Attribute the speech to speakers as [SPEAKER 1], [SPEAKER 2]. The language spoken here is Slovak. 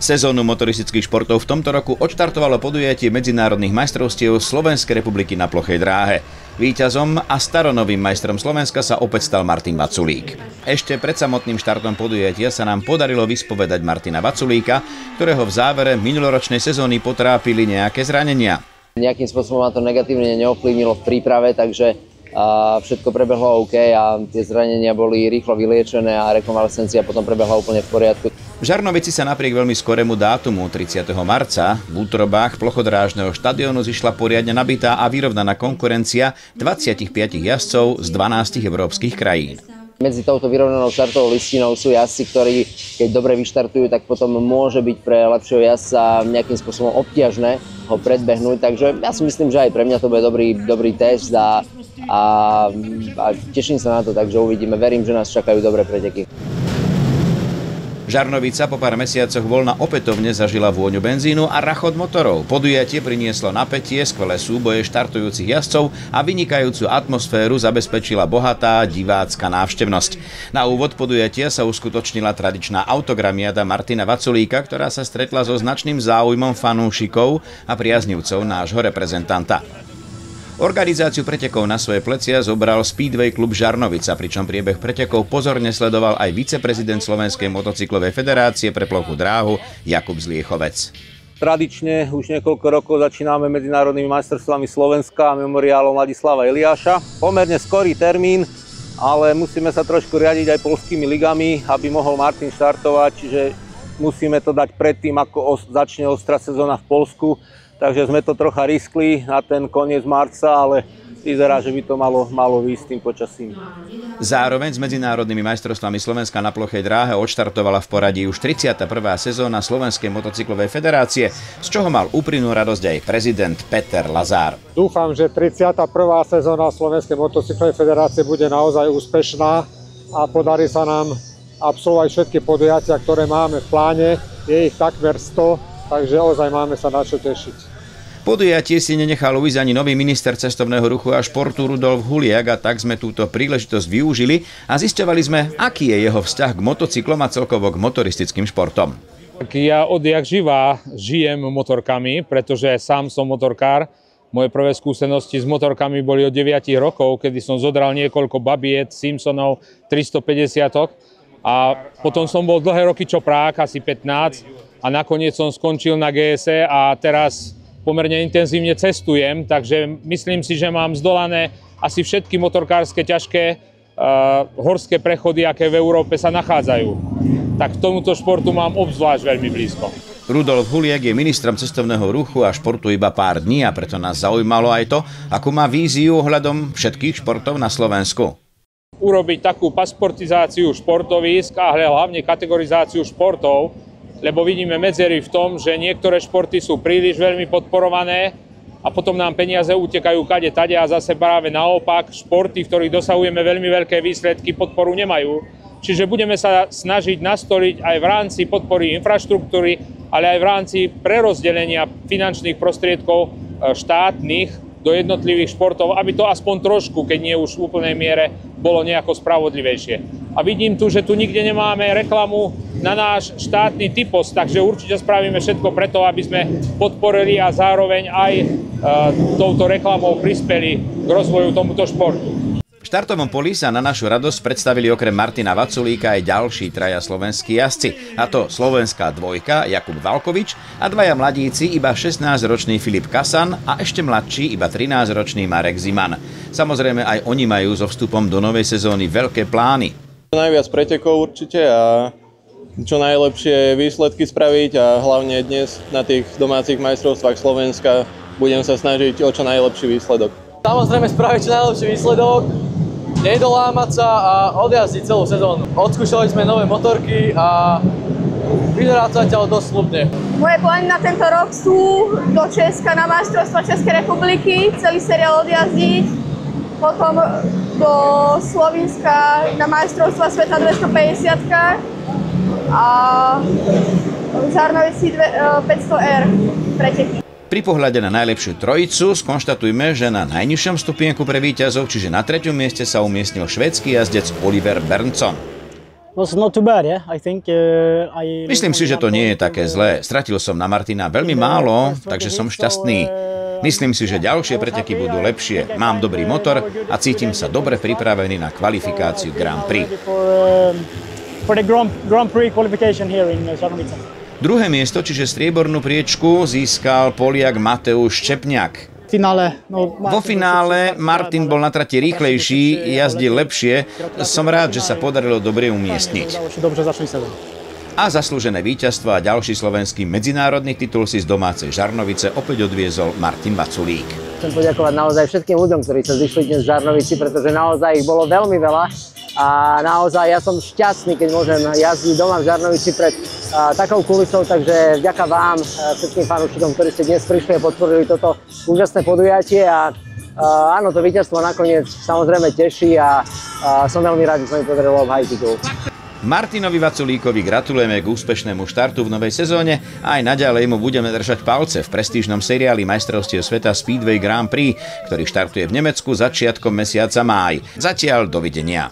[SPEAKER 1] Sezónu motoristických športov v tomto roku odštartovalo podujatie medzinárodných majstrovstiev Slovenskej republiky na plochej dráhe. Víťazom a staronovým majstrom Slovenska sa opäť stal Martin Vaculík. Ešte pred samotným štartom podujatia sa nám podarilo vyspovedať Martina Vaculíka, ktorého v závere minuloročnej sezóny potrápili nejaké zranenia.
[SPEAKER 2] Nejakým spôsobom ma to negatívne neovplyvnilo v príprave, takže všetko prebehlo OK a tie zranenia boli rýchlo vyliečené a rekonvalescencia potom prebehla úplne v poriadku.
[SPEAKER 1] V Žarnovici sa napriek veľmi skorému dátumu 30. marca v útrobách plochodrážneho štadiónu zišla poriadne nabitá a vyrovnaná konkurencia 25 jazdcov z 12 európskych krajín.
[SPEAKER 2] Medzi touto vyrovnanou štartovou listinou sú jazdci, ktorí keď dobre vyštartujú, tak potom môže byť pre lepšieho jazdca nejakým spôsobom obťažné ho predbehnúť. Takže ja si myslím, že aj pre mňa to bude dobrý test a teším sa na to, takže uvidíme. Verím, že nás čakajú dobré preteky.
[SPEAKER 1] Žarnovica po pár mesiacoch voľna opätovne zažila vôňu benzínu a rachot motorov. Podujatie prinieslo napätie, skvelé súboje štartujúcich jazdcov a vynikajúcu atmosféru zabezpečila bohatá divácka návštevnosť. Na úvod podujatia sa uskutočnila tradičná autogramiada Martina Vaculíka, ktorá sa stretla so značným záujmom fanúšikov a priaznivcov nášho reprezentanta. Organizáciu pretekov na svoje plecia zobral Speedway klub Žarnovica, pričom priebeh pretekov pozorne sledoval aj viceprezident Slovenskej motocyklovej federácie pre plochú dráhu Jakub Zliechovec.
[SPEAKER 3] Tradične už niekoľko rokov začíname medzinárodnými majstrovstvami Slovenska a memoriálom Ladislava Eliáša. Pomerne skorý termín, ale musíme sa trošku riadiť aj poľskými ligami, aby mohol Martin štartovať, čiže musíme to dať predtým, ako začne ostrá sezóna v Poľsku. Takže sme to trocha riskli na ten koniec marca, ale vyzerá, že by to malo výjsť tým počasím.
[SPEAKER 1] Zároveň s medzinárodnými majstrovstvami Slovenska na plochej dráhe odštartovala v poradí už 31. sezóna Slovenskej motocyklovej federácie, z čoho mal úprimnú radosť aj prezident Peter Lazár.
[SPEAKER 4] Dúfam, že 31. sezóna Slovenskej motocyklovej federácie bude naozaj úspešná a podarí sa nám absolvovať všetky podujatia, ktoré máme v pláne. Je ich takmer 100. Takže ozaj máme sa na čo tešiť.
[SPEAKER 1] Podujatie si nenechal ujsť ani nový minister cestovného ruchu a športu Rudolf Huliak a tak sme túto príležitosť využili a zisťovali sme, aký je jeho vzťah k motocyklom a celkovo k motoristickým športom.
[SPEAKER 5] Ja odjak živá žijem motorkami, pretože sám som motorkár. Moje prvé skúsenosti s motorkami boli od 9 rokov, kedy som zodral niekoľko babiet, Simpsonov, 350-tok a potom som bol dlhé roky čoprák, asi 15. A nakoniec som skončil na GS a teraz pomerne intenzívne cestujem, takže myslím si, že mám zdolané asi všetky motorkárske ťažké horské prechody, aké v Európe sa nachádzajú. Tak k tomuto športu mám obzvlášť veľmi blízko.
[SPEAKER 1] Rudolf Huliak je ministrom cestovného ruchu a športu iba pár dní a preto nás zaujímalo aj to, akú má víziu ohľadom všetkých športov na Slovensku.
[SPEAKER 5] Urobiť takú pasportizáciu športovísk a hlavne kategorizáciu športov, lebo vidíme medzery v tom, že niektoré športy sú príliš veľmi podporované a potom nám peniaze utekajú kade tade a zase práve naopak športy, v ktorých dosahujeme veľmi veľké výsledky, podporu nemajú. Čiže budeme sa snažiť nastoliť aj v rámci podpory infraštruktúry, ale aj v rámci prerozdelenia finančných prostriedkov štátnych do jednotlivých športov, aby to aspoň trošku, keď nie už v úplnej miere, bolo nejako spravodlivejšie. A vidím tu, že tu nikde nemáme reklamu na náš štátny typos, takže určite spravíme všetko preto, aby sme podporili a zároveň aj touto reklamou prispeli k rozvoju tomuto športu.
[SPEAKER 1] V štartovom poli sa na našu radosť predstavili okrem Martina Vaculíka aj ďalší traja slovenskí jazdci, a to slovenská dvojka Jakub Valkovič a dvaja mladíci, iba 16-ročný Filip Kasan a ešte mladší, iba 13-ročný Marek Ziman. Samozrejme aj oni majú so vstupom do novej sezóny veľké plány.
[SPEAKER 6] Najviac pretekov určite a čo najlepšie výsledky spraviť a hlavne dnes na tých domácich majstrovstvách Slovenska budem sa snažiť o čo najlepší výsledok.
[SPEAKER 7] Samozrejme spraviť čo najlepší výsledok, nedolámať sa a odjazdiť celú sezónu. Odskúšali sme nové motorky a vyzerá to zatiaľ dosť sľubne.
[SPEAKER 8] Moje plány na tento rok sú do Česka na majstrovstvá Českej republiky, celý seriál odjazdiť, potom do Slovenska na majstrovstvá sveta 250-kách a v Žarnovici 500R preteky.
[SPEAKER 1] Pri pohľade na najlepšiu trojicu skonštatujme, že na najnižšom stupienku pre víťazov, čiže na 3. mieste sa umiestnil švédsky jazdec Oliver Berntsson. Myslím si, že to nie je také zlé. Stratil som na Martina veľmi málo, takže som šťastný. Myslím si, že ďalšie preteky budú lepšie. Mám dobrý motor a cítim sa dobre pripravený na kvalifikáciu Grand Prix. Druhé miesto, čiže striebornú priečku, získal Poliak Mateusz Szczepniak. Vo finále Martin bol na trati rýchlejší, jazdil lepšie. Som rád, že sa podarilo dobre umiestniť. A zaslúžené víťazstvo a ďalší slovenský medzinárodný titul si z domácej Žarnovice opäť odviezol Martin Vaculík.
[SPEAKER 2] Chcem poďakovať naozaj všetkým ľuďom, ktorí sa zišli dnes v Žarnovici, pretože naozaj ich bolo veľmi veľa. A naozaj ja som šťastný, keď môžem jazdiť doma v Žarnovici pred takou kulisou, takže vďaka vám, všetkým fanúšikom, ktorí ste dnes prišli a podporili toto úžasné podujatie a áno, to víťazstvo nakoniec samozrejme teší a som veľmi rád, že sa mi podarilo obhájiť titul.
[SPEAKER 1] Martinovi Vaculíkovi gratulujeme k úspešnému štartu v novej sezóne a aj naďalej mu budeme držať palce v prestížnom seriáli majstrovstiev sveta Speedway Grand Prix, ktorý štartuje v Nemecku začiatkom mesiaca máj. Zatiaľ dovidenia.